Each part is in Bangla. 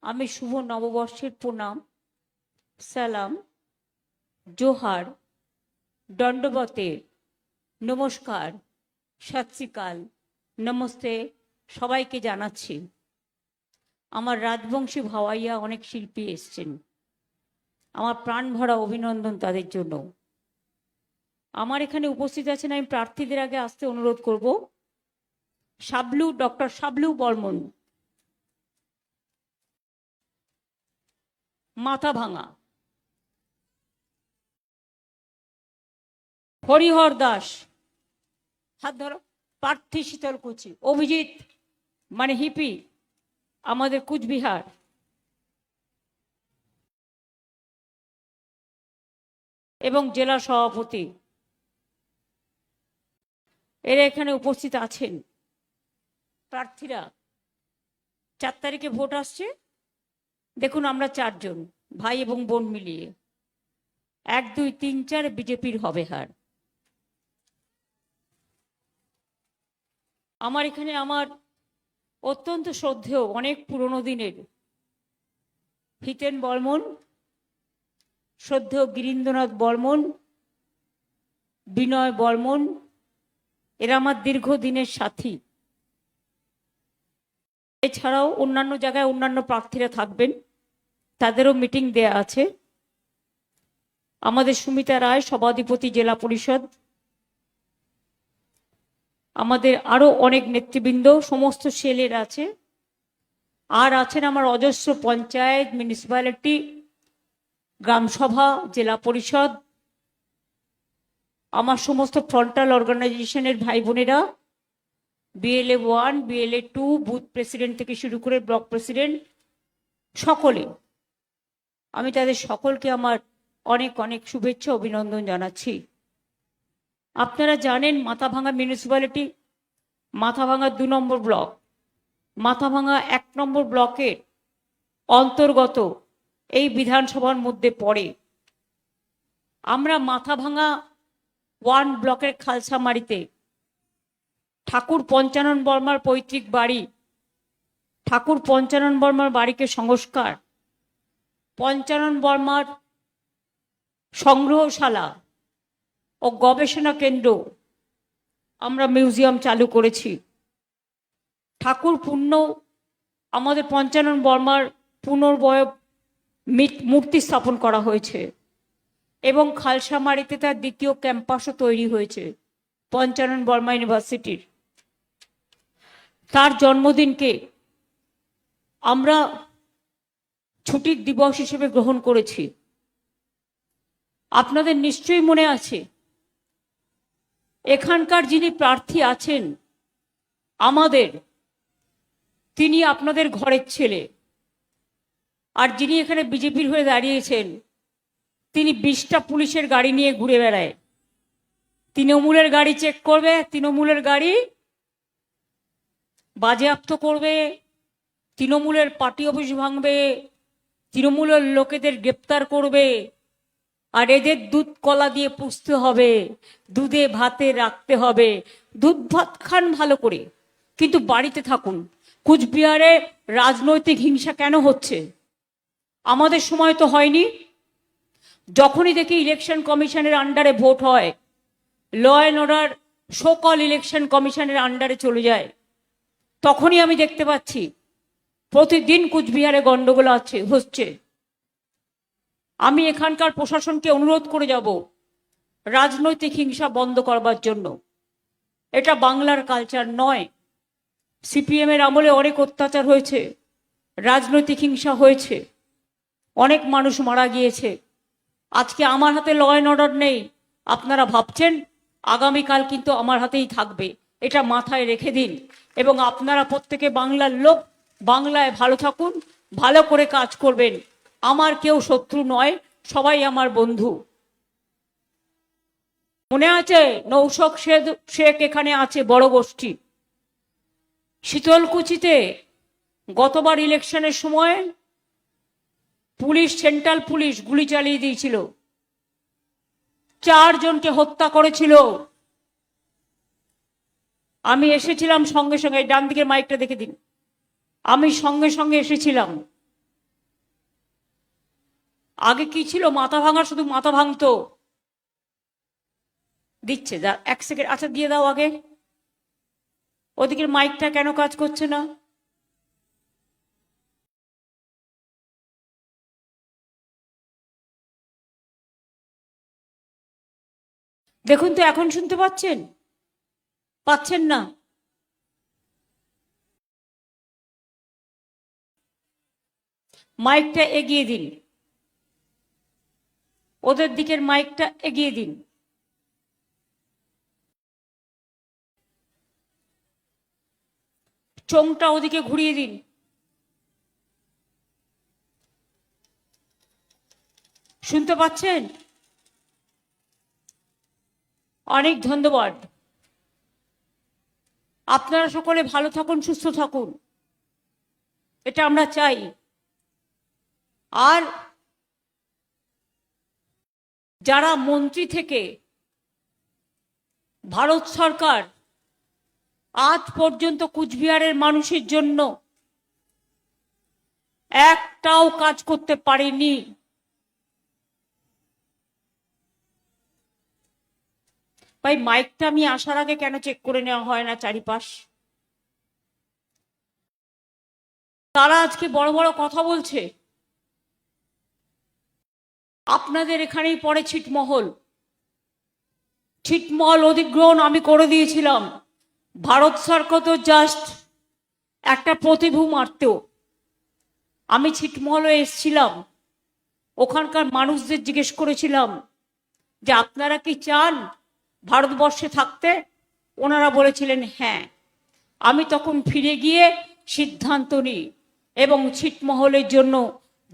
আমি শুভ নববর্ষের প্রণাম, সালাম, জোহার, দণ্ডবতে, নমস্কার, সত শ্রী আকাল, নমস্তে সবাইকে জানাচ্ছি। আমার রাজবংশী ভাওয়াইয়া অনেক শিল্পী এসছেন, আমার প্রাণ ভরা অভিনন্দন তাদের জন্য। আমার এখানে উপস্থিত আছেন, আমি প্রার্থীদের আগে আসতে অনুরোধ করব। শাবলু, ডক্টর শাবলু বর্মন, মাথা ভাঙা। হরিহর দাস, হাত ধরো। প্রার্থী শীতলকুচি। অভিজিৎ মানে হিপি, আমাদের কুচবিহার। এবং জেলা সভাপতি, এরা এখানে উপস্থিত আছেন। প্রার্থীরা 4 তারিখে ভোট আসছে। দেখুন, আমরা 4 জন ভাই এবং বোন মিলিয়ে 1, 2, 3, 4 বিজেপির হবে হার। আমার এখানে আমার অত্যন্ত শ্রদ্ধেয় অনেক পুরনো দিনের হিতেন বর্মন, শ্রদ্ধেয় গিরীন্দ্রনাথ বর্মন, বিনয় বর্মন, এরা আমার দীর্ঘদিনের সাথী। এছাড়াও অন্যান্য জায়গায় অন্যান্য প্রার্থীরা থাকবেন, তাদেরও মিটিং দেয়া আছে। আমাদের সুমিতা রায়, সভাধিপতি জেলা পরিষদ, আমাদের আরো অনেক নেতৃবৃন্দ, সমস্ত সেলের আছে। আর আছেন আমার অজস্র পঞ্চায়েত, মিউনিসিপ্যালিটি, গ্রামসভা, জেলা পরিষদ, আমার সমস্ত ফ্রন্টাল অর্গানাইজেশনের ভাই বোনেরা, BLA 1, BLA 2, বুথ প্রেসিডেন্ট থেকে শুরু করে ব্লক প্রেসিডেন্ট, সকলে। আমি তাদের সকলকে আমার অনেক অনেক শুভেচ্ছা অভিনন্দন জানাচ্ছি। আপনারা জানেন, মাথাভাঙা মিউনিসিপ্যালিটি, মাথাভাঙা 2 নম্বর ব্লক, মাথাভাঙা 1 নম্বর ব্লকের অন্তর্গত এই বিধানসভার মধ্যে পড়ে। আমরা মাথাভাঙা 1 ব্লকের খালসামারিতে ঠাকুর পঞ্চানন বর্মার পৈতৃক বাড়ি, ঠাকুর পঞ্চানন বর্মার বাড়িকে সংস্কার, পঞ্চানন বর্মার সংগ্রহশালা ও গবেষণা কেন্দ্র, আমরা মিউজিয়াম চালু করেছি। ঠাকুর পূর্ণ আমাদের পঞ্চানন বর্মার পুনর্বয় মূর্তি স্থাপন করা হয়েছে এবং খালসামারিতে তার দ্বিতীয় ক্যাম্পাসও তৈরি হয়েছে পঞ্চানন বর্মা ইউনিভার্সিটির। তার জন্মদিনকে আমরা ছুটির দিবস হিসেবে গ্রহণ করেছি। আপনাদের নিশ্চয়ই মনে আছে, এখানকার যিনি প্রার্থী আছেন আমাদের, তিনি আপনাদের ঘরের ছেলে। আর যিনি এখানে বিজেপির হয়ে দাঁড়িয়েছেন, তিনি 20টা পুলিশের গাড়ি নিয়ে ঘুরে বেড়ায়। তৃণমূলের গাড়ি চেক করবে, তৃণমূলের গাড়ি বাজেয়াপ্ত করবে, তৃণমূলের পার্টি অফিস ভাঙবে, তৃণমূলের লোকেদের গ্রেপ্তার করবে। আর এদের দুধ কলা দিয়ে পুষতে হবে, দুধে ভাতে রাখতে হবে। দুধ ভাত খান ভালো করে, কিন্তু বাড়িতে থাকুন। কুচবিহারে রাজনৈতিক হিংসা কেন হচ্ছে? আমাদের সময় তো হয়নি। যখনই দেখি ইলেকশন কমিশনের আন্ডারে ভোট হয়, ল অ্যান্ড অর্ডার সকল ইলেকশন কমিশনের আন্ডারে চলে যায়, তখনই আমি দেখতে পাচ্ছি প্রতিদিন কুচবিহারে গন্ডগোল হচ্ছে। আমি এখানকার প্রশাসনকে অনুরোধ করে যাব রাজনৈতিক হিংসা বন্ধ করবার জন্য। এটা বাংলার কালচার নয়। CPM-এর আমলে অনেক অত্যাচার হয়েছে, রাজনৈতিক হিংসা হয়েছে, অনেক মানুষ মারা গিয়েছে। আজকে আমার হাতে ল অ্যান্ড অর্ডার নেই, আপনারা ভাবছেন আগামীকাল কিন্তু আমার হাতেই থাকবে। এটা মাথায় রেখে দিন। এবং আপনারা প্রত্যেকে বাংলার লোক, বাংলায় ভালো থাকুন, ভালো করে কাজ করবেন। আমার কেউ শত্রু নয়, সবাই আমার বন্ধু। মনে আছে নৌশক শেখ এখানে আছে, বড় গোষ্ঠী। শীতলকুচিতে গতবার ইলেকশনের সময় পুলিশ, সেন্ট্রাল পুলিশ গুলি চালিয়ে দিয়েছিল, 4 জনকে হত্যা করেছিল। আমি এসেছিলাম সঙ্গে সঙ্গে, ডান দিকের মাইকটা দেখে দিন, আমি সঙ্গে সঙ্গে এসেছিলাম। আগে কি ছিল, মাথা ভাঙার শুধু মাথা ভাঙতো। দিচ্ছে, যা 1 সেকেন্ড, আচ্ছা দিয়ে দাও আগে। ওদিকের মাইকটা কেন কাজ করছে না? দেখুন তো এখন শুনতে পাচ্ছেন? পাচ্ছেন না? মাইকটা এগিয়ে দিন, ওদের দিকের মাইকটা এগিয়ে দিন। চোঙটা ওদিকে ঘুরিয়ে দিন। শুনতে পাচ্ছেন? অনেক ধন্যবাদ। আপনারা সকলে ভালো থাকুন, সুস্থ থাকুন, এটা আমরা চাই। আর যারা মন্ত্রী থেকে ভারত সরকার আজ পর্যন্ত কুচবিহারের মানুষের জন্য একটাও কাজ করতে পারেনি, ভাই মাইকটা আমি আসার আগে কেন চেক করে নেওয়া হয় না চারিপাশ? তারা আজকে বড় বড় কথা বলছে। আপনাদের এখানেই পড়ে ছিটমহল। ছিটমহল অধিগ্রহণ আমি করে দিয়েছিলাম। ভারত সরকার তো জাস্ট একটা প্রতিভূ মারত। আমি ছিটমহলে এসছিলাম, ওখানকার মানুষদের জিজ্ঞেস করেছিলাম যে আপনারা কি চান ভারতবর্ষে থাকতে? ওনারা বলেছিলেন হ্যাঁ। আমি তখন ফিরে গিয়ে সিদ্ধান্ত নিই এবং ছিটমহলের জন্য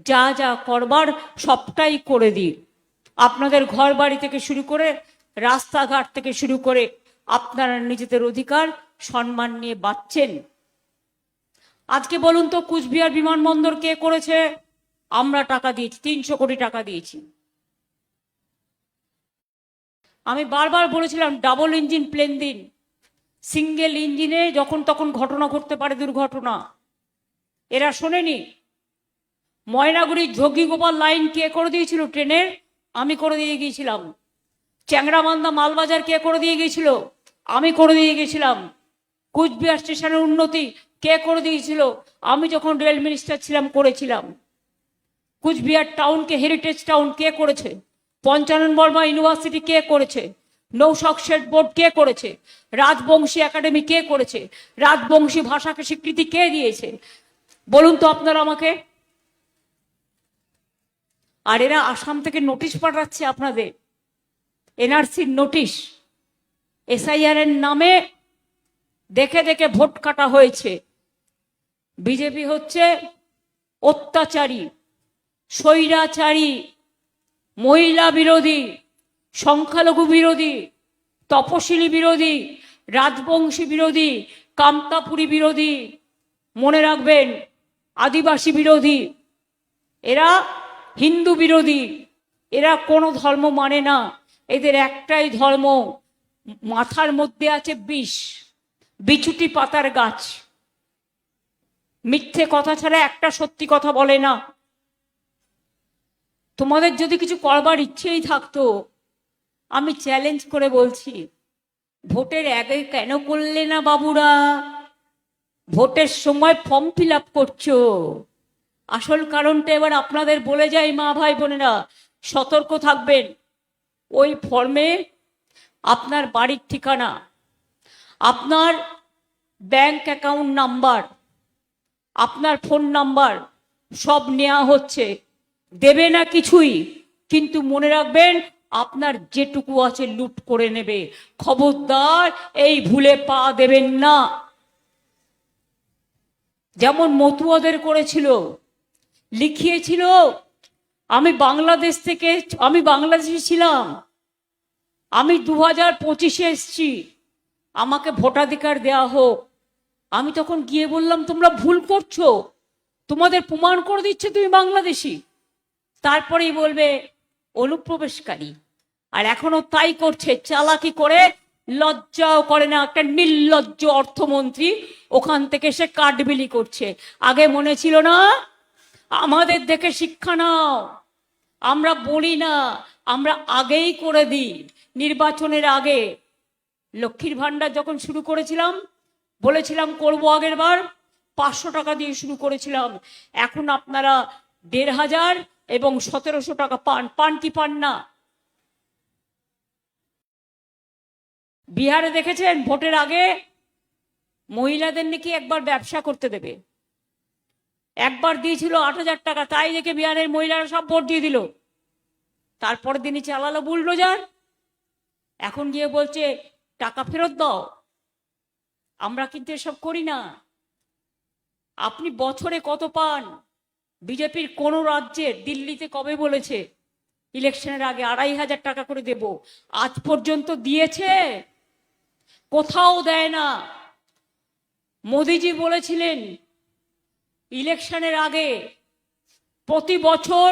যা যা করবার সবটাই করে দিই। আপনাদের ঘর বাড়ি থেকে শুরু করে, রাস্তাঘাট থেকে শুরু করে আপনারা নিজেদের অধিকার সম্মান নিয়ে বাঁচছেন। আজকে বলুন তো, কুচবিহার বিমানবন্দর কে করেছে? আমরা টাকা দিয়েছি, 300 কোটি টাকা দিয়েছি। আমি বারবার বলেছিলাম ডাবল ইঞ্জিন প্লেন দিন। সিঙ্গেল ইঞ্জিনে যখন তখন ঘটনা ঘটতে পারে, দুর্ঘটনা। এরা শোনেনি। ময়নাগুড়ির যোগীগোপাল লাইন কে করে দিয়েছিল ট্রেনের? আমি করে দিয়ে গিয়েছিলাম। চ্যাংড়াবান্ধা মালবাজার কে করে দিয়ে গিয়েছিল? আমি করে দিয়ে গেছিলাম। কুচবিহার স্টেশনের উন্নতি কে করে দিয়েছিল? আমি যখন রেল মিনিস্টার ছিলাম করেছিলাম। কুচবিহার টাউনকে হেরিটেজ টাউন কে করেছে? পঞ্চানন বর্মা ইউনিভার্সিটি কে করেছে? নৌশক শেড বোর্ড কে করেছে? রাজবংশী একাডেমি কে করেছে? রাজবংশী ভাষাকে স্বীকৃতি কে দিয়েছে? বলুন তো আপনারা আমাকে। আর এরা আসাম থেকে নোটিশ পাঠাচ্ছে আপনাদের, এনআরসির নোটিশ। এসআইআর এর নামে দেখে দেখে ভোট কাটা হয়েছে। বিজেপি হচ্ছে অত্যাচারী, স্বৈরাচারী, মহিলা বিরোধী, সংখ্যালঘু বিরোধী, তপশিলি বিরোধী, রাজবংশী বিরোধী, কামতাপুরী বিরোধী, মনে রাখবেন আদিবাসী বিরোধী। এরা হিন্দু বিরোধী। এরা কোনো ধর্ম মানে না। এদের একটাই ধর্ম, মাথার মধ্যে আছে বিষ, বিছুটি পাতার গাছ। মিথ্যে কথা ছাড়া একটা সত্যি কথা বলে না। তোমাদের যদি কিছু করবার ইচ্ছেই থাকতো, আমি চ্যালেঞ্জ করে বলছি, ভোটের আগে কেন করলে না বাবুরা? ভোটের সময় ফর্ম ফিল আপ করছো। আসল কারণটা এবার আপনাদের বলে যাই, মা ভাই বোনেরা সতর্ক থাকবেন। ওই ফর্মে আপনার বাড়ির ঠিকানা, আপনার ব্যাংক অ্যাকাউন্ট নাম্বার, আপনার ফোন নাম্বার সব নেওয়া হচ্ছে। দেবে না কিছুই, কিন্তু মনে রাখবেন আপনার যেটুকু আছে লুট করে নেবে। খবরদার এই ভুলে পা দেবেন না। যেমন মতুয়াদের করেছিল, লিখিয়েছিল আমি বাংলাদেশে ছিলাম, আমি 2025-এ এসছি, আমাকে ভোটাধিকার দেওয়া হোক। আমি তখন গিয়ে বললাম তোমরা ভুল করছো, তোমাদের প্রমাণ করে দিচ্ছে তুমি বাংলাদেশি। তারপরেই বলবে অনুপ্রবেশকারী। আর এখনো তাই করছে, চালাকি করে, লজ্জাও করে না। একটা নির্লজ্জ অর্থমন্ত্রী ওখান থেকে সে কাঠবিলি করছে। আগে মনে ছিল না? আমাদের দেখে শিক্ষা নাও। আমরা বলি না, আমরা আগেই করে দিই। নির্বাচনের আগে লক্ষ্মীর ভান্ডার যখন শুরু করেছিলাম, বলেছিলাম করবো, আগের বার 500 টাকা দিয়ে শুরু করেছিলাম। এখন আপনারা 1500 এবং 1700 টাকা পান কি পান না? বিহারে দেখেছেন ভোটের আগে মহিলাদের নাকি একবার ব্যবসা করতে দেবে। একবার দিয়েছিল 8000 টাকা, তাই দেখে বিহারের মহিলারা সব ভোট দিয়ে দিল। তারপরের দিনই চালালো বুলডোজার। এখন গিয়ে বলছে টাকা ফেরত দাও। আমরা কিন্তু এসব করি না। আপনি বছরে কত পান? বিজেপির কোন রাজ্যের, দিল্লিতে কবে বলেছে ইলেকশনের আগে 2500 টাকা করে দেব? আজ পর্যন্ত দিয়েছে? কোথাও দেয় না। মোদিজি বলেছিলেন ইলেকশনের আগে প্রতি বছর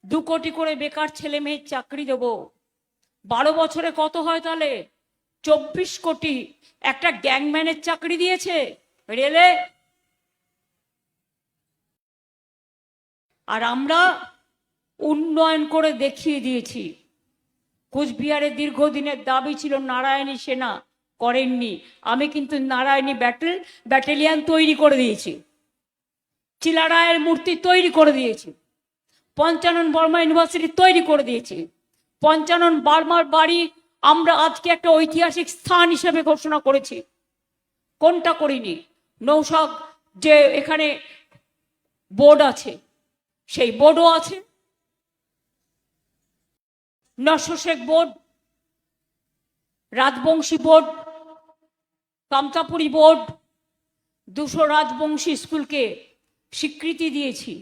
2 কোটি করে বেকার ছেলে মেয়ের চাকরি দেব। 12 বছরে কত হয় তাহলে? 24 কোটি। একটা গ্যাংম্যানের চাকরি দিয়েছে রেলে। আর আমরা উন্নয়ন করে দেখিয়ে দিয়েছি। কোচবিহারের দীর্ঘদিনের দাবি ছিল নারায়ণী সেনা, করেননি। আমি কিন্তু নারায়ণী ব্যাটালিয়ান তৈরি করে দিয়েছি, চিলারায়ের মূর্তি তৈরি করে দিয়েছি, পঞ্চানন বর্মা ইউনিভার্সিটি তৈরি করে দিয়েছি। পঞ্চানন বর্মার বাড়ি আমরা আজকে একটা ঐতিহাসিক স্থান হিসেবে ঘোষণা করেছি। কোনটা করিনি? নৌশাদ যে এখানে বোর্ড আছে, সেই বোর্ডও আছে। নশোশেখ board, Rajbanshi board, Kamatapuri board, 200 Rajbanshi স্কুলকে স্বীকৃতি দিয়েছি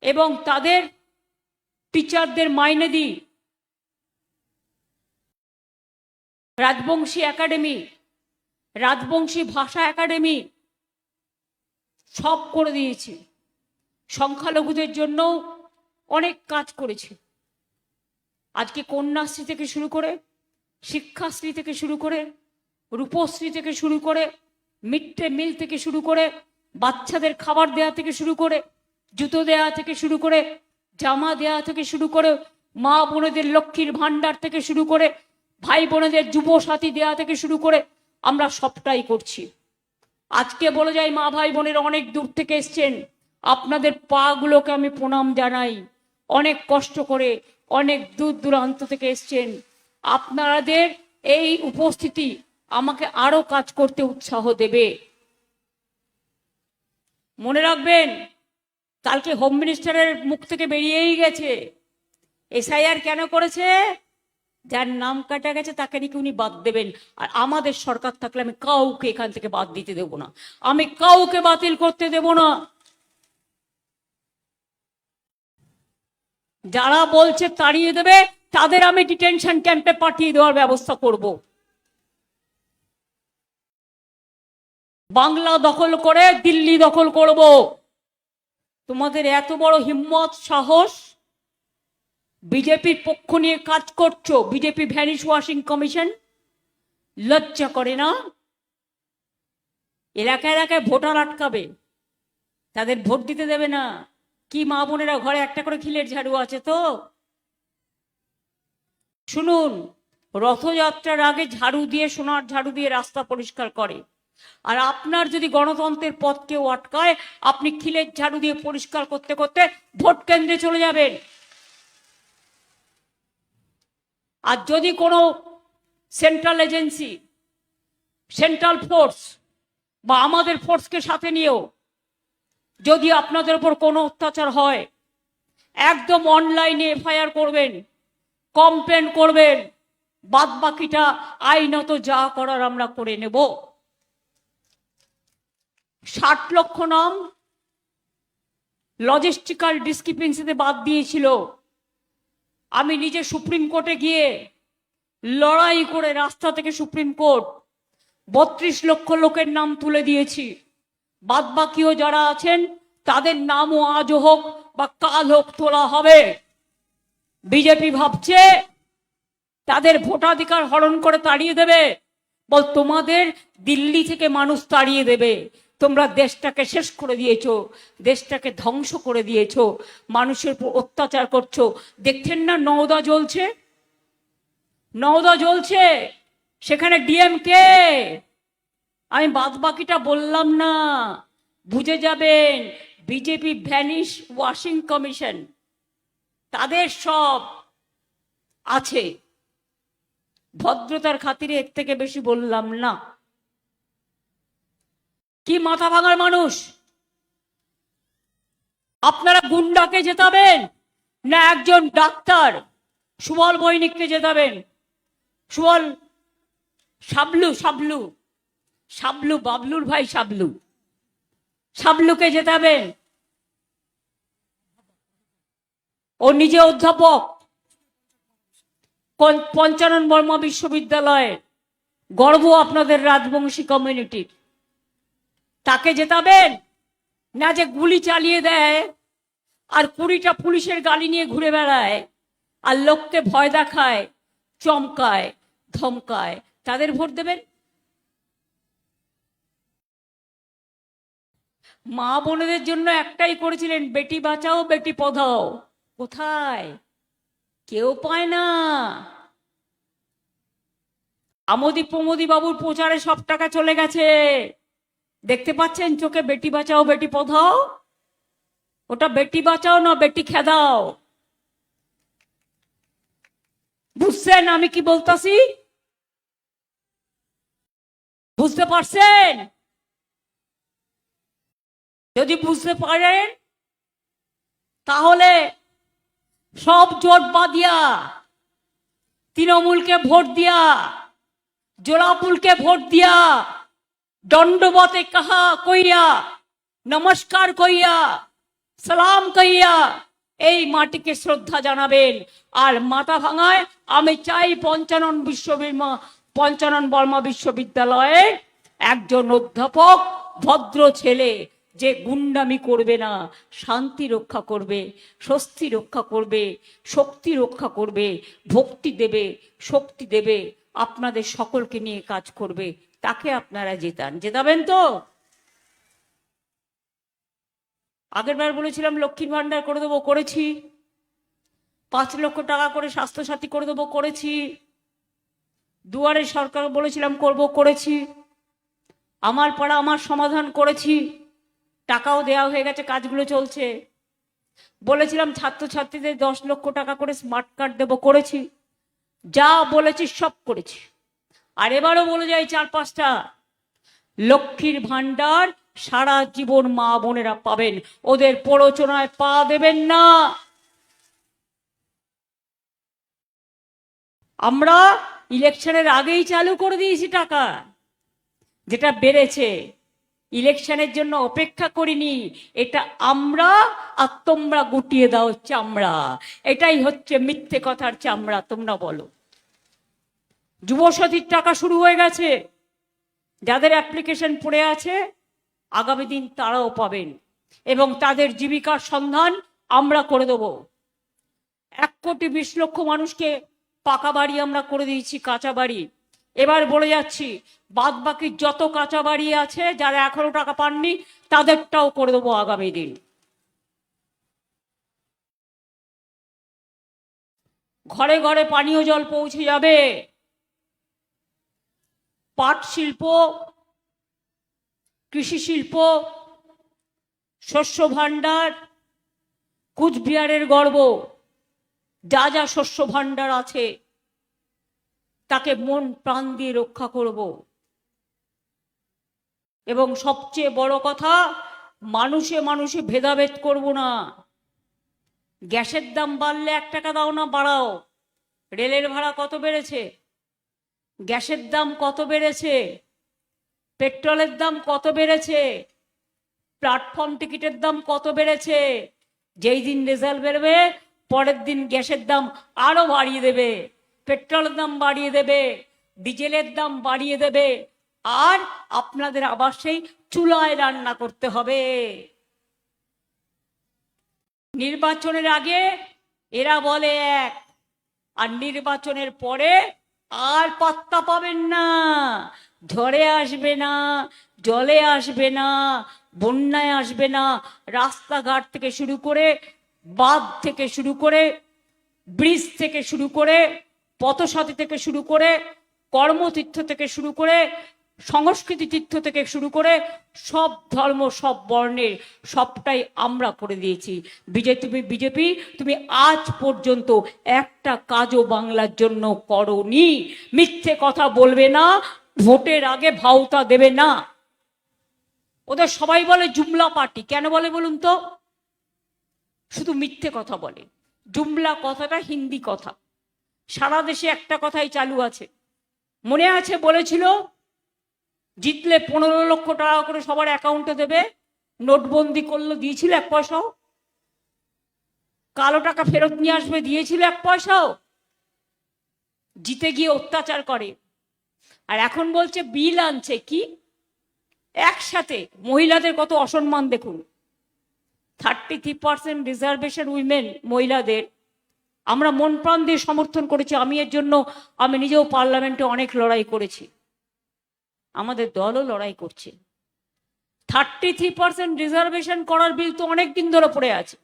এবং তাদের টিচারদের মাইনে দিই। রাজবংশী একাডেমি, রাজবংশী ভাষা একাডেমি সব করে দিয়েছি। সংখ্যালঘুদের জন্য অনেক কাজ করেছি। আজকে কন্যাশ্রী থেকে শুরু করে, শিক্ষাশ্রী থেকে শুরু করে, রূপশ্রী থেকে শুরু করে, মিড ডে মিল থেকে শুরু করে, বাচ্চাদের খাবার দেয়া থেকে শুরু করে, জুতো দেয়া থেকে শুরু করে, জামা দেয়া থেকে শুরু করে, মা বোনেদের লক্ষ্মীর ভান্ডার থেকে শুরু করে, ভাই বোনেদের যুব সাথী দেয়া থেকে শুরু করে আমরা সবটাই করছি। আজকে বলে যাই, মা ভাই বোনের অনেক দূর থেকে এসছেন, আপনাদের পা গুলোকে আমি প্রণাম জানাই। অনেক কষ্ট করে, অনেক দূর দূরান্ত থেকে এসছেন। আপনাদের এই উপস্থিতি আমাকে আরো কাজ করতে উৎসাহ দেবে। মনে রাখবেন, কালকে হোম মিনিস্টারের মুখ থেকে বেরিয়েই গেছে, এসআইআর কেন করেছে? যার নাম কাটা গেছে তাকে নাকি উনি বাদ দেবেন। আর আমাদের সরকার থাকলে আমি কাউকে এখান থেকে বাদ দিতে দেব না, আমি কাউকে বাতিল করতে দেব না। যারা বলছে তাড়িয়ে দেবে, তাদের আমি ডিটেনশন ক্যাম্পে পাঠিয়ে দেওয়ার ব্যবস্থা করব। বাংলা দখল করে দিল্লি দখল করব। তোমাদের এত বড় হিম্মত, সাহস, বিজেপির পক্ষ নিয়ে কাজ করছো। বিজেপি ভ্যানিশ ওয়াশিং কমিশন লজ্জা করে না? এলাকায় এলাকায় ভোটার আটকাবে, তাদের ভোট দিতে দেবে না। কি মা বোনেরা ঘরে একটা করে খিলের ঝাড়ু আছে তো? শুনুন, রথযাত্রার আগে ঝাড়ু দিয়ে, সোনার ঝাড়ু দিয়ে রাস্তা পরিষ্কার করে। আর আপনার যদি গণতন্ত্রের পথ কেউ আটকায়, আপনি খিলের ঝাড়ু দিয়ে পরিষ্কার করতে করতে ভোট কেন্দ্রে চলে যাবেন। আর যদি কোনো সেন্ট্রাল এজেন্সি, সেন্ট্রাল ফোর্স বা আমাদের ফোর্সকে সাথে নিয়েও যদি আপনাদের উপর কোনো অত্যাচার হয়, একদম অনলাইনে এফআইআর করবেন, কমপ্লেন করবেন। বাদ বাকিটা আইনত যা করার আমরা করে নেব। 60 লক্ষ নাম লজিস্টিক্যাল ডিসক্রিপেন্সিতে বাদ দিয়েছিল। আমি নিজে সুপ্রিম কোর্টে গিয়ে লড়াই করে রাস্তা থেকে সুপ্রিম কোর্ট 32 লক্ষ লোকের নাম তুলে দিয়েছি। বাদ বাকিও যারা আছেন তাদের নামও আজ হোক বা কাল হোক তোলা হবে। বিজেপি ভাবছে তাদের ভোটাধিকার হরণ করে তাড়িয়ে দেবে। বল, তোমাদের দিল্লি থেকে মানুষ তাড়িয়ে দেবে, তোমরা দেশটাকে শেষ করে দিয়েছো, দেশটাকে ধ্বংস করে দিয়েছো, মানুষের উপর অত্যাচার করছো। দেখছেন না নওদা জ্বলছে, নওদা জ্বলছে, সেখানে ডিএমকে। আমি বাদ বাকিটা বললাম না, বুঝে যাবেন। বিজেপি ভ্যানিশ ওয়াশিং কমিশন, তাদের সব আছে। ভদ্রতার খাতিরে এর থেকে বেশি বললাম না। কি মাথা ভাঙার মানুষ! আপনারা গুন্ডাকে জেতাবেন না একজন ডাক্তার সুবল বৈনিককে জেতাবেন? সুবল, শাবলু শাবলু শাবলু, বাবলুর ভাই শাবলু, শাবলুকে জেতাবেন? ও নিজে অধ্যাপক, পঞ্চানন বর্মা বিশ্ববিদ্যালয়ে, গর্ব আপনাদের রাজবংশী কমিউনিটির। তাকে জেতাবেন? না যে গুলি চালিয়ে দেয় আর 20টা পুলিশের গাড়ি নিয়ে ঘুরে বেড়ায় আর লোককে ভয় দেখায়, চমকায়, ধমকায়, তাদের ভোট দেবেন? মা বোনেদের জন্য একটাই করেছিলেন, বেটি বাঁচাও বেটি পড়াও। কোথায়? কেউ পায় না। আমোদি প্রমোদি বাবুর প্রচারে সব টাকা চলে গেছে, দেখতে পাচ্ছেন চোখে। বেটি বাঁচাও বেটি পড়াও, ওটা বেটি বাঁচাও না বেটি খেদাও। বুঝছেন আমি কি বলতাছি? বুঝতে পারছেন? যদি বুঝতে পারেন তাহলে সব জোট বাঁধিয়া, তৃণমূলকে ভোট দিয়া, জোড়াফুলকে ভোট দিয়া, দণ্ডবতে কাহা কইয়া, নমস্কার কইয়া, সালাম কইয়া এই মাটিকে শ্রদ্ধা জানাবেন। আর মাথা ভাঙায় আমি চাই পঞ্চানন বর্মা বিশ্ববিদ্যালয়ে একজন অধ্যাপক, ভদ্র ছেলে, যে গুন্ডামি করবে না, শান্তি রক্ষা করবে, স্বস্তি রক্ষা করবে, শক্তি রক্ষা করবে, ভক্তি দেবে, শক্তি দেবে, আপনাদের সকলকে নিয়ে কাজ করবে, তাকে আপনারা জেতাবেন তো? আগের বার বলেছিলাম লক্ষ্মীর ভান্ডার করে দেবো, করেছি। 5 লক্ষ টাকা করে স্বাস্থ্যসাথী করে দেবো, করেছি। দুয়ারে সরকার বলেছিলাম করব, করেছি। আমার পাড়া আমার সমাধান করেছি, টাকাও দেওয়া হয়ে গেছে, কাজগুলো চলছে। বলেছিলাম ছাত্রছাত্রীদের 10 লক্ষ টাকা করে স্মার্ট কার্ড দেবো, করেছি। যা বলেছি সব করেছি। আর এবারও বলে যাই 4-5টা, লক্ষ্মীর ভান্ডার সারা জীবন মা বোনেরা পাবেন, ওদের প্ররোচনায় পা দেবেন না। আমরা ইলেকশনের আগেই চালু করে দিয়েছি টাকা, যেটা বেড়েছে। ইলেকশনের জন্য অপেক্ষা করিনি, এটা আমরা আর তোমরা গুটিয়ে দাও চামড়া। এটাই হচ্ছে মিথ্যে কথার চামড়া। তোমরা বলো। যুবসাথীর টাকা শুরু হয়ে গেছে, যাদের অ্যাপ্লিকেশন পড়ে আছে আগামী দিন তারাও পাবেন, এবং তাদের জীবিকার সন্ধান আমরা করে দেব। 1,20,00,000 মানুষকে পাকা বাড়ি আমরা করে দিয়েছি, কাঁচা বাড়ি। এবার বলে যাচ্ছি, বাদ বাকি যত কাঁচা বাড়ি আছে, যারা এখনো টাকা পাননি তাদেরটাও করে দেবো আগামী দিন। ঘরে ঘরে পানীয় জল পৌঁছে যাবে। পাট শিল্প, কৃষি শিল্প, শস্য ভাণ্ডার, কুচবিহারের গর্ব, যা যা শস্য ভাণ্ডার আছে তাকে মন প্রাণ দিয়ে রক্ষা করব। এবং সবচেয়ে বড় কথা, মানুষে মানুষে ভেদাভেদ করব না। গ্যাসের দাম বাড়লে 1 টাকা দাও না বাড়াও। রেলের ভাড়া কত বেড়েছে, গ্যাসের দাম কত বেড়েছে, পেট্রোলের দাম কত বেড়েছে, প্ল্যাটফর্ম টিকিটের দাম কত বেড়েছে। যেই দিন রেজাল্ট বেরোবে পরের দিন গ্যাসের দাম আরো বাড়িয়ে দেবে, পেট্রোলের দাম বাড়িয়ে দেবে, ডিজেলের দাম বাড়িয়ে দেবে, আর আপনাদের আবার সেই চুলায় রান্না করতে হবে। নির্বাচনের আগে এরা বলে এক, আর নির্বাচনের পরে আর পাত্তা পাবেন না। ঝড়ে আসবে না, জলে আসবে না, বন্যায় আসবে না, রাস্তাঘাট থেকে শুরু করে, বাঁধ থেকে শুরু করে, ব্রিজ থেকে শুরু করে, পথসাথী থেকে শুরু করে, কর্মতীর্থ থেকে শুরু করে, সংস্কৃতি তীর্থ থেকে শুরু করে, সব ধর্ম সব বর্ণের সবটাই আমরা করে দিয়েছি। বিজেপি তুমি আজ পর্যন্ত একটা কাজও বাংলার জন্য করনি। মিথ্যে কথা বলবে না, ভোটের আগে ভাওতা দেবে না। ওদের সবাই বলে জুমলা পার্টি। কেন বলে বলুন তো? শুধু মিথ্যে কথা বলে। জুমলা কথাটা হিন্দি কথা, সারা দেশে একটা কথাই চালু আছে। মনে আছে বলেছিল জিতলে 15 লক্ষ টাকা করে সবার অ্যাকাউন্টে দেবে, নোটবন্দি করলো, দিয়েছিল 1 পয়সাও? কালো টাকা ফেরত নিয়ে আসবে, দিয়েছিল 1 পয়সাও? জিতে গিয়ে অত্যাচার করে। আর এখন বলছে বিল আনছে। কি একসাথে মহিলাদের কত অসম্মান দেখুন। 33% রিজার্ভেশন উইমেন, মহিলাদের আমরা মন প্রাণ দিয়ে সমর্থন করেছি। আমি এর জন্য আমি নিজেও পার্লামেন্টে অনেক লড়াই করেছি, আমাদের দলও লড়াই করছে। 33% রিজার্ভেশন করার বিল তো অনেক দিন ধরে পড়ে আছে।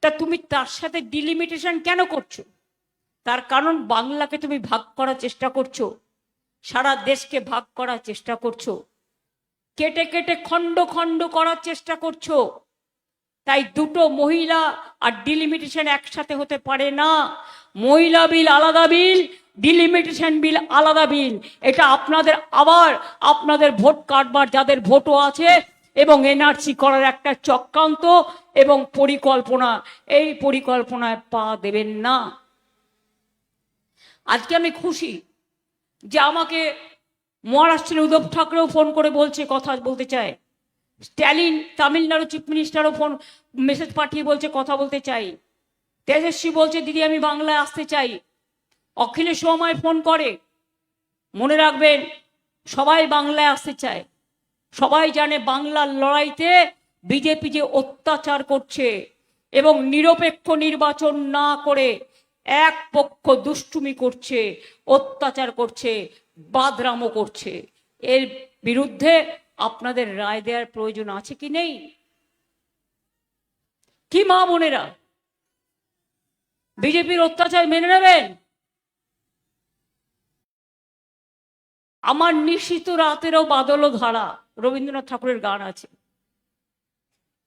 তা তুমি তার সাথে ডিলিমিটেশন কেন করছো? তার কারণ বাংলাকে তুমি ভাগ করার চেষ্টা করছো, সারা দেশকে ভাগ করার চেষ্টা করছো, কেটে কেটে খণ্ড খণ্ড করার চেষ্টা করছো। তাই দুটো মহিলা আর ডিলিমিটেশন একসাথে হতে পারে না। মহিলা বিল আলাদা বিল, ডিলিমিটেশন বিল আলাদা বিল। এটা আপনাদের আবার আপনাদের ভোট কাটবার যাদের ভোটও আছে এবং এনআরসি করার একটা চক্রান্ত এবং পরিকল্পনা, এই পরিকল্পনায় পা দেবেন না। আজকে আমি খুশি যে আমাকে মহারাষ্ট্রের উদ্ধব ঠাকরেও ফোন করে বলছে, কথা বলতে চায়। স্ট্যালিন তামিলনাড়ু চিফ মিনিস্টারও ফোন মেসেজ পাঠিয়ে বলছে কথা বলতে চাই। তেজস্বী বলছে দিদি আমি বাংলায় আসতে চাই। অখিলেশ সময় ফোন করে। মনে রাখবেন, সবাই বাংলায় আসতে চায়। সবাই জানে বাংলার লড়াইতে বিজেপি যে অত্যাচার করছে এবং নিরপেক্ষ নির্বাচন না করে এক পক্ষ দুষ্টুমি করছে, অত্যাচার করছে, বাদরামো করছে। এর বিরুদ্ধে আপনাদের রায় দেওয়ার প্রয়োজন আছে কি নেই? কি মা বোনেরা বিজেপির অত্যাচার মেনে নেবেন? আমার নিশীত রাতেরও বাদল ধারা, রবীন্দ্রনাথ ঠাকুরের গান আছে।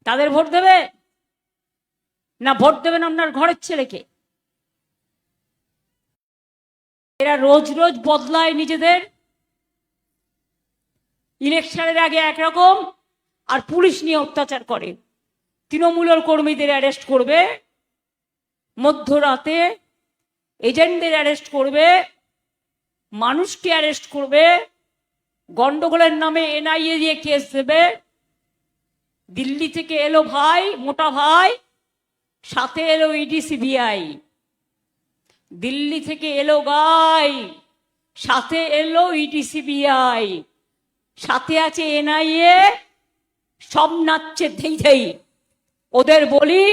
তাদের ভোট দেবে না ভোট দেবেন আপনার ঘরের ছেলেকে? এরা রোজ রোজ বদলায় নিজেদের। ইলেকশনের আগে একরকম আর পুলিশ নিয়ে অত্যাচার করে। তৃণমূলের কর্মীদের অ্যারেস্ট করবে, মধ্যরাতে এজেন্টদের অ্যারেস্ট করবে, মানুষকে অ্যারেস্ট করবে, গন্ডগোলের নামে এনআইএ দিয়ে কেস দেবে। দিল্লি থেকে এলো ভাই, মোটা ভাই, সাথে এলো ইডি সিবিআই। দিল্লি থেকে এলো গাই, সাথে এলো ইডি সিবিআই, সাথে আছে এনআইএ, সব নাচছে ধেই ধেই। ওদের বলি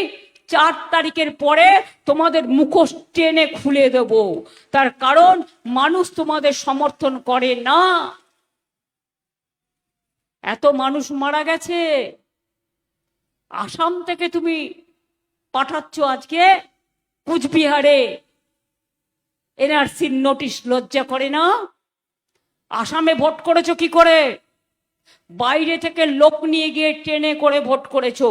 4 তারিখের পরে তোমাদের মুখোশ টেনে খুলে দেব। তার কারণ মানুষ তোমাদের সমর্থন করে না। এত মানুষ মারা গেছে। আসাম থেকে তুমি পাঠাচ্ছ আজকে কুচবিহারে এনআরসির নোটিশ। লজ্জা করে না? আসামে ভোট করেছো কি করে? বাইরে থেকে লোক নিয়ে গিয়ে ট্রেনে করে ভোট করেছো।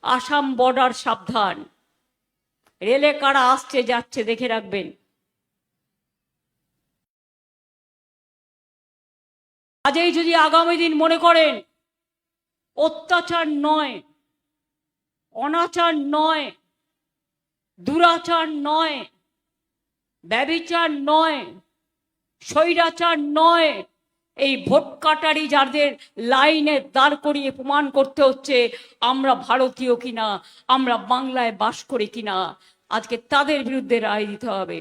আসাম বর্ডার সাবধান, রেলে কারা আসছে যাচ্ছে দেখে রাখবেন। আজই যদি আগামী দিন মনে করেন অত্যাচার নয়, অনাচার নয়, দুরাচার নয়, ব্যভিচার নয়, স্বৈরাচার নয়, এই ভোট কাটারি যাদের লাইনে দাঁড় করিয়ে প্রমাণ করতে হচ্ছে আমরা ভারতীয় কিনা, আমরা বাংলায় বাস করি কিনা, আজকে তাদের বিরুদ্ধে রায় দিতে হবে।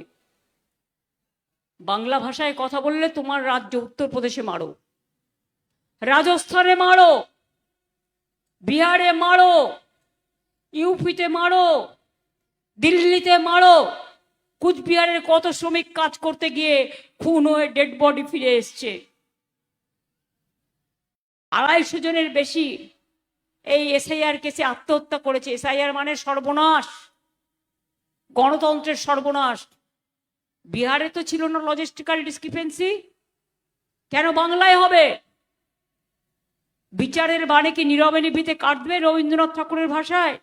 বাংলা ভাষায় কথা বললে তোমার রাজ্য উত্তরপ্রদেশে মারো, রাজস্থানে মারো, বিহারে মারো, ইউপিতে মারো, দিল্লিতে মারো। কুচবিহারের কত শ্রমিক কাজ করতে গিয়ে খুন হয়ে ডেড বডি ফিরে এসছে। 250 জনের বেশি এই এসআইআর কেসে আত্মহত্যা করেছে। এসআইআর মানে সর্বনাশ, গণতন্ত্রের সর্বনাশ। বিহারে তো ছিল না লজিস্টিক্যাল ডিসক্রিপেন্সি, কেন বাংলায় হবে? বিচারের বাণী কি নীরবে নিভৃতে কাটবে রবীন্দ্রনাথ ঠাকুরের ভাষায়?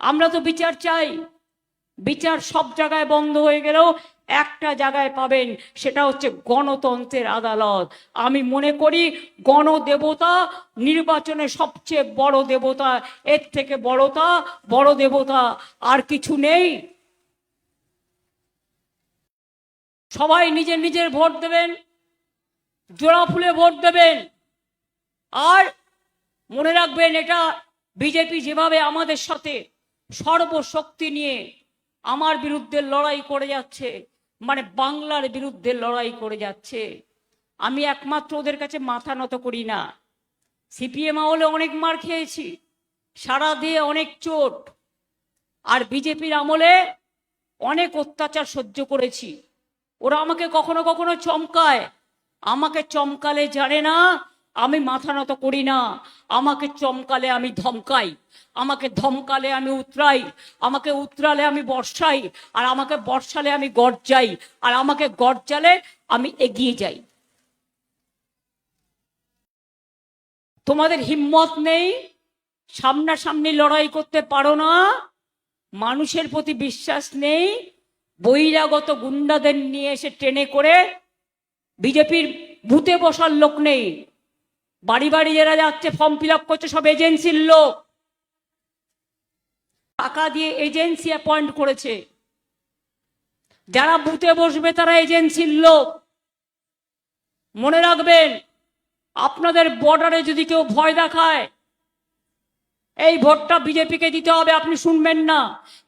আমরা তো বিচার চাই। বিচার সব জায়গায় বন্ধ হয়ে গেলেও একটা জায়গায় পাবেন, সেটা হচ্ছে গণতন্ত্রের আদালত। আমি মনে করি গণদেবতা নির্বাচনে সবচেয়ে বড় দেবতা, এর থেকে বড় দেবতা আর কিছু নেই। সবাই নিজের নিজের ভোট দেবেন, জোড়া ফুলে ভোট দেবেন। আর মনে রাখবেন, এটা বিজেপি যেভাবে আমাদের সাথে সর্বশক্তি নিয়ে আমার বিরুদ্ধে লড়াই করে যাচ্ছে, মানে বাংলার বিরুদ্ধে লড়াই করে যাচ্ছে, আমি একমাত্র ওদের কাছে মাথা নত করি না। সিপিএম আমলে অনেক মার খেয়েছি, সারা দিয়ে অনেক চোট, আর বিজেপির আমলে অনেক অত্যাচার সহ্য করেছি। ওরা আমাকে কখনো কখনো চমকায়, আমাকে চমকালে জানে না আমি মাথা নত করি না। আমাকে চমকালে আমি ধমকাই, আমাকে ধমকালে আমি উতরাই, আমাকে উতরালে আমি বর্ষাই, আর আমাকে বর্ষালে আমি গর্জাই, আর আমাকে গর্জালে আমি এগিয়ে যাই। তোমাদের হিম্মত নেই, সামনাসামনি লড়াই করতে পারো না, মানুষের প্রতি বিশ্বাস নেই, বহিরাগত গুন্ডাদের নিয়ে এসে ট্রেনে করে বিজেপির বুথে বসার লোক নেই। বাড়ি বাড়ি যারা যাচ্ছে ফর্ম ফিল আপ করছে সব এজেন্সির লোক, টাকা দিয়ে এজেন্সি অ্যাপয়েন্ট করেছে। যারা বুথে বসবে তারা এজেন্সির লোক। মনে রাখবেন, আপনাদের বর্ডারে যদি কেউ ভয় দেখায়, এই ভোটটা বিজেপিকে দিতে হবে, আপনি শুনবেন না।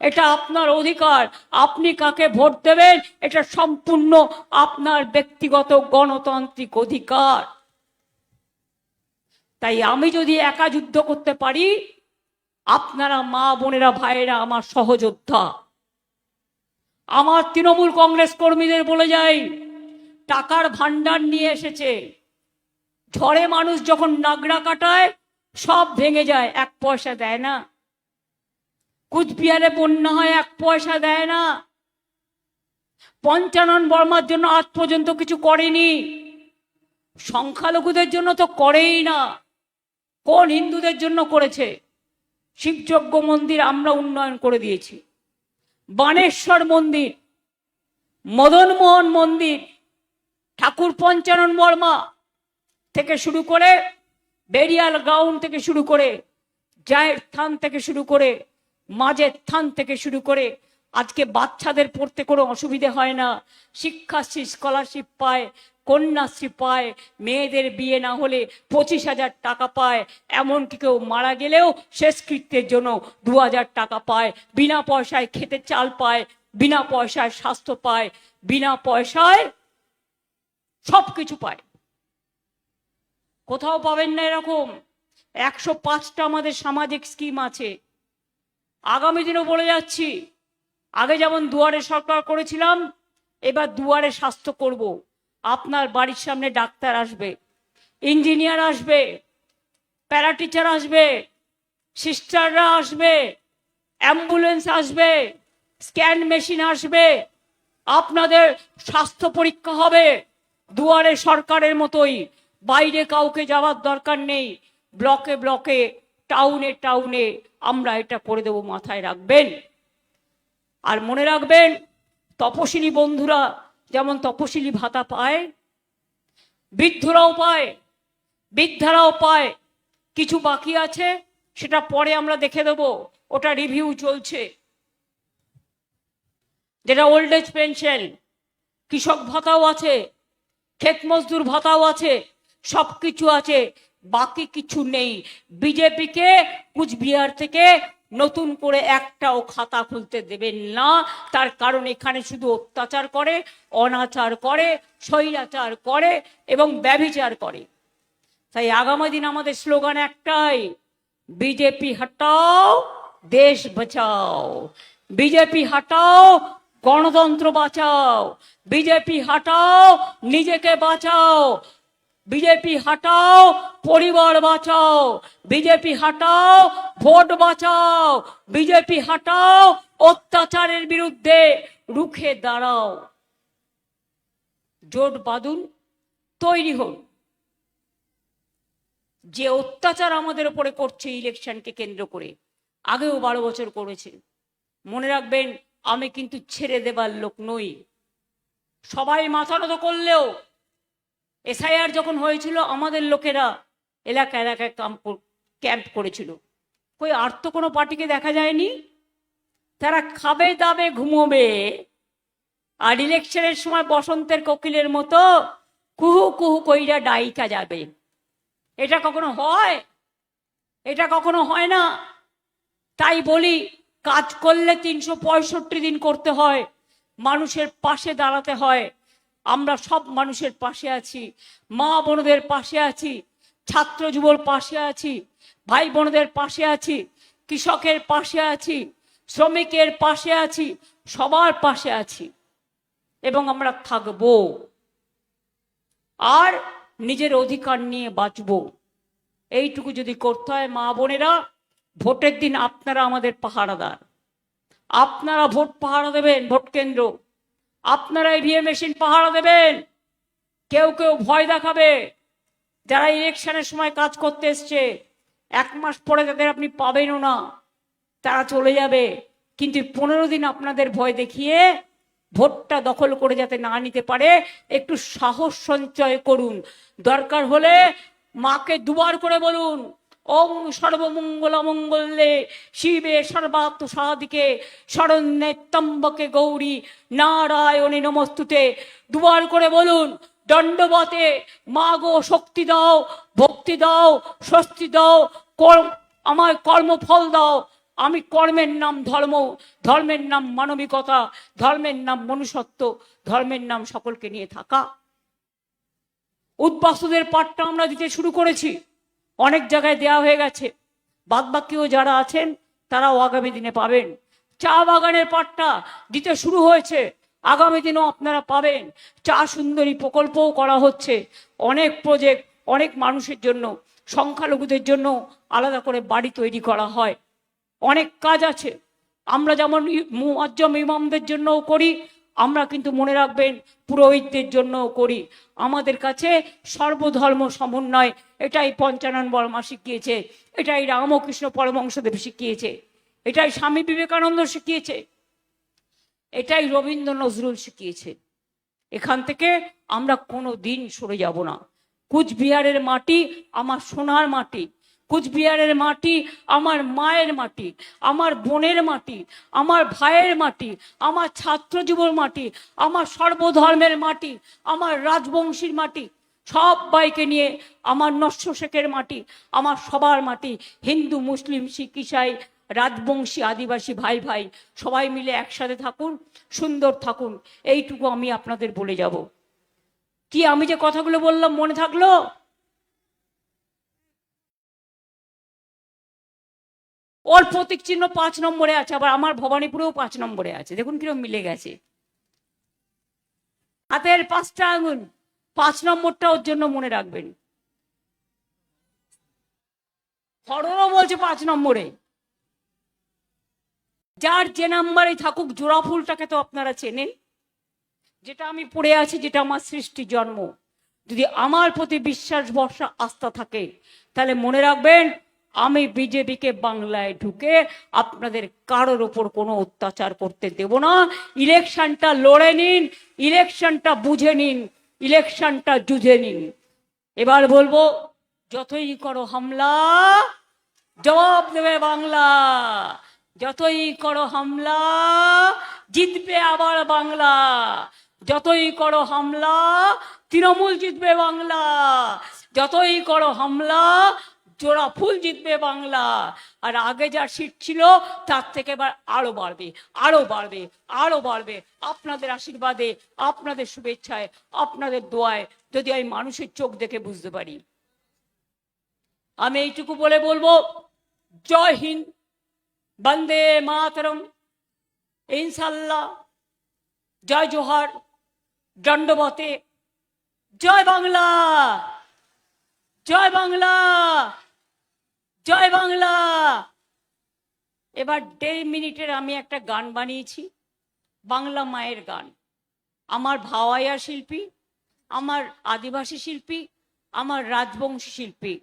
এটা আপনার অধিকার, আপনি কাকে ভোট দেবেন এটা সম্পূর্ণ আপনার ব্যক্তিগত গণতান্ত্রিক অধিকার। তাই আমি যদি একা যুদ্ধ করতে পারি, আপনারা মা বোনেরা ভাইয়েরা আমার সহযোদ্ধা। আমার তৃণমূল কংগ্রেস কর্মীদের বলে যাই, টাকার ভান্ডার নিয়ে এসেছে, ঝড়ে মানুষ যখন নাগড়া কাটায় সব ভেঙে যায়, 1 পয়সা দেয় না। কুচবিহারে বন্যা হয়, 1 পয়সা দেয় না। পঞ্চানন বর্মার জন্য আজ পর্যন্ত কিছু করেনি। সংখ্যালঘুদের জন্য তো করেই না। কোন হিন্দুদের জন্য করেছে? শিবযজ্ঞ মন্দির আমরা উন্নয়ন করে দিয়েছি, বানেশ্বর মন্দির, মদনমোহন মন্দির, ঠাকুর পঞ্চানন বর্মা থেকে শুরু করে, বেরিয়াল গ্রাউন্ড থেকে শুরু করে, জায়ের থান থেকে শুরু করে, মাঝের থান থেকে শুরু করে, আজকে বাচ্চাদের পড়তে কোনো অসুবিধে হয় না। শিক্ষাশ্রী স্কলারশিপ পায়, কন্যাশ্রী পায়, মেয়েদের বিয়ে না হলে 25,000 টাকা পায়, এমনকি কেউ মারা গেলেও শেষকৃত্যের জন্য 2,000 টাকা পায়, বিনা পয়সায় খেতে চাল পায়, বিনা পয়সায় স্বাস্থ্য পায়, বিনা পয়সায় সবকিছু পায়। কোথাও পাবেন না এরকম। 105টা আমাদের সামাজিক স্কিম আছে। আগামী দিনও বলে যাচ্ছি, আগে যেমন দুয়ারে সরকার করেছিলাম, এবার দুয়ারে স্বাস্থ্য করব। আপনার বাড়ির সামনে ডাক্তার আসবে, ইঞ্জিনিয়ার আসবে, প্যারাটিচার আসবে, সিস্টাররা আসবে, অ্যাম্বুলেন্স আসবে, স্ক্যান মেশিন আসবে, আপনাদের স্বাস্থ্য পরীক্ষা হবে। দুয়ারে সরকারের মতোই, বাইরে কাউকে যাওয়ার দরকার নেই। ব্লকে ব্লকে, টাউনে টাউনে আমরা এটা করে দেব, মাথায় রাখবেন। আর মনে রাখবেন, তপশিলি বন্ধুরা যেমন তপশিলি ভাতা পায়, বৃদ্ধরাও পায়, বৃদ্ধারাও পায়। কিছু বাকি আছে, সেটা পরে আমরা দেখে দেব, ওটা রিভিউ চলছে। যেটা ওল্ড এজ পেনশন, কৃষক ভাতাও আছে, ক্ষেত মজদুর ভাতাও আছে, সবকিছু আছে, বাকি কিছু নেই। বিজেপিকে কুচবিহার থেকে নতুন করে একটাও খাতা খুলতে দেবেন না। তার কারণ এখানে শুধু অত্যাচার করে, অনাচার করে, স্বৈরাচার করে এবং ব্যভিচার করে। তাই আগামী দিন আমাদের স্লোগান একটাই, বিজেপি হটাও দেশ বাঁচাও, বিজেপি হটাও গণতন্ত্র বাঁচাও, বিজেপি হটাও নিজেকে বাঁচাও। বিজেপি হাটাও, পরিবার বাঁচাও। বিজেপি হাটাও, ভোট বাঁচাও। বিজেপি হাটাও, অত্যাচারের বিরুদ্ধে রুখে দাঁড়াও। জোট বাঁধুন, তৈরি হন। যে অত্যাচার আমাদের উপরে করছে ইলেকশনকে কেন্দ্র করে, আগেও 12 বছর করেছে, মনে রাখবেন আমি কিন্তু ছেড়ে দেবার লোক নই। সবাই মাথা নত করলেও এসআইআর যখন হয়েছিল আমাদের লোকেরা এলাকায় এলাকায় ক্যাম্প করেছিল। কই আর তো কোনো পার্টিকে দেখা যায়নি। তারা খাবে দাবে ঘুমোবে, আর ইলেকশনের সময় বসন্তের কোকিলের মতো কুহু কুহু কইরা ডাইকা যাবে। এটা কখনো হয়? এটা কখনো হয় না। তাই বলি, কাজ করলে 365 দিন করতে হয়, মানুষের পাশে দাঁড়াতে হয়। আমরা সব মানুষের পাশে আছি, মা বোনদের পাশে আছি, ছাত্র যুবর পাশে আছি, ভাই বোনদের পাশে আছি, কৃষকের পাশে আছি, শ্রমিকের পাশে আছি, সবার পাশে আছি এবং আমরা থাকব। আর নিজের অধিকার নিয়ে বাঁচব। এইটুকু যদি করতে হয়, মা বোনেরা, ভোটের দিন আপনারা আমাদের পাহারাদার। আপনারা ভোট পাহারা দেবেন, ভোট কেন্দ্র আপনারা ইভিএম মেশিন পাহারা দেবেন। কেউ কেউ ভয় দেখাবে, যারা ইলেকশনের সময় কাজ করতে এসছে 1 মাস পরে তাদের আপনি পাবেনও না, তারা চলে যাবে। কিন্তু 15 দিন আপনাদের ভয় দেখিয়ে ভোটটা দখল করে যাতে না নিতে পারে, একটু সাহস সঞ্চয় করুন। দরকার হলে মাকে দুবার করে বলুন, ওম সর্বমঙ্গল মঙ্গলে শিবে সর্বাত্ম সাধিকে শরণ্যে ত্র্যম্বকে গৌরী নারায়ণী নমস্তুতে। দুবার করে বলুন, দণ্ডবতে মা গো শক্তি দাও, ভক্তি দাও, স্বস্তি দাও, আমার কর্মফল দাও। আমি কর্মের নাম ধর্ম, ধর্মের নাম মানবিকতা, ধর্মের নাম মনুষ্যত্ব, ধর্মের নাম সকলকে নিয়ে থাকা। উদ্বাস্তুদের পাঠটা আমরা দিতে শুরু করেছি, অনেক জায়গায় দেয়া হয়ে গেছে। বাদবাকিও যারা আছেন তারাও আগামী দিনে পাবেন। চা বাগানের পাঠটা দিতে শুরু হয়েছে, আগামী দিনেও আপনারা পাবেন। চা সুন্দরী প্রকল্পও করা হচ্ছে, অনেক প্রজেক্ট, অনেক মানুষের জন্য, সংখ্যালঘুদের জন্য আলাদা করে বাড়ি তৈরি করা হয়। অনেক কাজ আছে। আমরা যেমন মুআজ্জম ইমামদের জন্যও করি, আমরা কিন্তু মনে রাখবেন পুরোহিতদের জন্যও করি। আমাদের কাছে সর্বধর্ম সমন্বয়, এটাই পঞ্চানন বর্মা শিখিয়েছে, এটাই রামকৃষ্ণ পরমহংসদেব শিখিয়েছে, এটাই স্বামী বিবেকানন্দ শিখিয়েছে, এটাই রবীন্দ্র নজরুল শিখিয়েছে। এখান থেকে আমরা কোনো দিন সরে যাব না। কুচবিহারের মাটি আমার সোনার মাটি, কুচবিহারের মাটি আমার মায়ের মাটি, আমার বোনের মাটি, আমার ভাইয়ের মাটি, আমার ছাত্র যুবর মাটি, আমার সর্বধর্মের মাটি, আমার রাজবংশীর মাটি, সবাইকে নিয়ে আমার নস্য শেখের মাটি, আমার সবার মাটি। হিন্দু মুসলিম শিখ ইসাই রাজবংশী আদিবাসী ভাই ভাই সবাই মিলে একসাথে থাকুন, সুন্দর থাকুন, এইটুকু আমি আপনাদের বলে যাব। কি আমি যে কথাগুলো বললাম মনে থাকলো? ওর প্রতীক চিহ্ন 5 নম্বরে আছে, আবার আমার ভবানীপুরেও 5 নম্বরে আছে। দেখুন কিরকম মিলে গেছে। হাতের 5টা আঙুল, 5 নম্বরটা ওর জন্য মনে রাখবেন। ফরনও বলছে 5 নম্বরে। যার যে নাম্বারে থাকুক, জোড়া ফুলটাকে তো আপনারা চেনেন, যেটা আমি পড়ে আছি, যেটা আমার সৃষ্টি জন্ম। যদি আমার প্রতি বিশ্বাস ভরসা আস্থা থাকে, তাহলে মনে রাখবেন আমি বিজেপিকে বাংলায় ঢুকে আপনাদের কারোর ওপর কোনো অত্যাচার করতে দেব না। ইলেকশনটা লড়ে নিন, ইলেকশনটা বুঝে নিন, ইলেকশনটা জুঝে নিন। এবার বলবো, যতই করো হামলা জবাব দেবে বাংলা, যতই করো হামলা জিতবে আবার বাংলা, যতই করো হামলা তৃণমূল জিতবে বাংলা, যতই করো হামলা জোড়া ফুল জিতবে বাংলা। আর আগে যা সিট ছিল তার থেকে এবার আরো বাড়বে, আরো বাড়বে, আরো বাড়বে। আপনাদের আশীর্বাদে, আপনাদের শুভেচ্ছায়, আপনাদের দোয়ায়, যদি আমি মানুষের চোখ দেখে বুঝতে পারি। আমি এইটুকু বলে বলবো, জয় হিন্দ, বন্দে মাতরম, ইনশাল্লাহ, জয় জোহার, দণ্ডবতে, জয় বাংলা, জয় বাংলা, জয় বাংলা। এবার 1.5 মিনিটের আমি একটা গান বানিয়েছি, বাংলা মায়ের গান। আমার ভাওয়াইয়া শিল্পী, আমার আদিবাসী শিল্পী, আমার রাজবংশী শিল্পী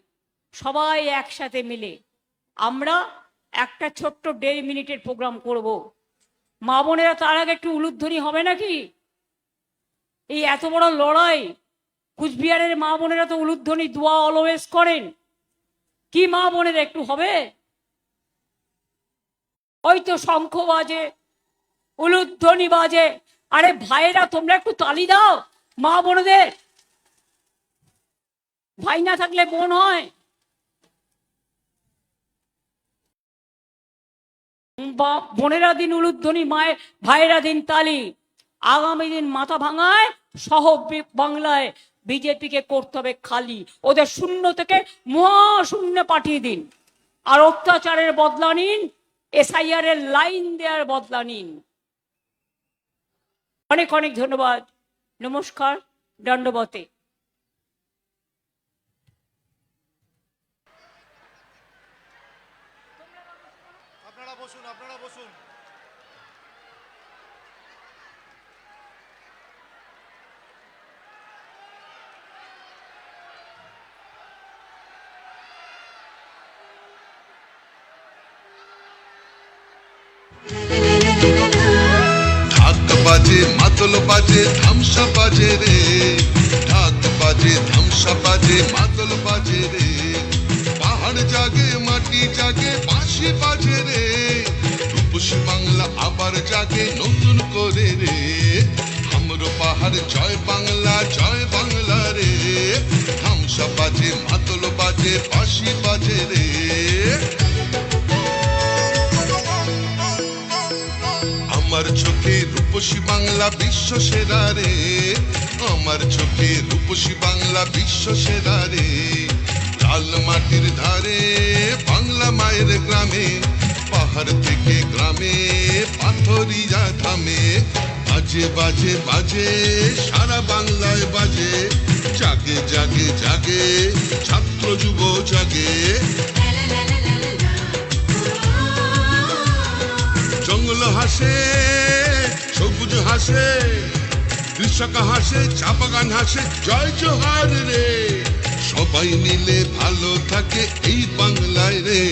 সবাই একসাথে মিলে আমরা একটা ছোট্ট 1.5 মিনিটের প্রোগ্রাম করব। মা বোনেরা তার আগে একটু উলুধ্বনি হবে নাকি? এই এত বড় লড়াই, কুচবিহারের মা বোনেরা তো উলুধ্বনি দোয়া অলওয়েজ করেন, কি মা বোনেরা একটু হবে? ওই তো শঙ্খ বাজে, উলুধ্বনি বাজে। আরে ভাইয়েরা তোমরা একটু তালি দাও মা বোনদের, ভাই না থাকলে বোন হয়। বোনেরা দিন উলুধ্বনি, মায়ের ভাইয়েরা দিন তালি। আগামী দিন মাথা ভাঙায় সহ বাংলায় বিজেপিকে করতে হবে খালি, ওদের শূন্য থেকে মহাশূন্য পাঠিয়ে দিন। আর অত্যাচারের বদলা নিন, SIR এর লাইন দেওয়ার বদলা নিন। অনেক অনেক ধন্যবাদ, নমস্কার, দণ্ডবতে। আপনারা বসুন, আপনারা বসুন। ঢাক বাজে, মাদল বাজে, ধামসা বাজে রে। ঢাক বাজে, ধামসা বাজে, মাদল বাজে রে। পাহাড় জাগে, মাটি জাগে, বাঁশি বাজে রে। রূপসী বাংলা আবার জাগে নতুন করে রে। আমরো পাহাড় জয় বাংলা রে। ধামসা বাজে, মাদল বাজে, বাঁশি বাজে রে। আমার চোখে রূপসী বাংলা বিশ্ব সেরা রে। আমার চোখে রূপসী বাংলা বিশ্ব সেরা রে। লাল মাটির ধারে বাংলা মায়ের গ্রামে, পাহাড় থেকে গ্রামে পাথরিয়া থামে। বাজে বাজে বাজে সারা বাংলায় বাজে, জাগে জাগে জাগে ছাত্র যুব জাগে। জঙ্গল হাসে, সবুজ হাসে, কৃষক হাসে, চা বাগান হাসে, জয় জোহার রে। সবাই মিলে ভালো থাকে এই বাংলায় রে।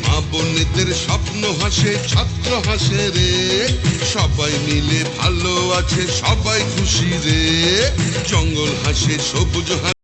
মা বোনেদের স্বপ্ন হাসে, ছাত্র হাসে রে। সবাই মিলে ভালো আছে, সবাই খুশি রে। জঙ্গল হাসে, সবুজ হাসে।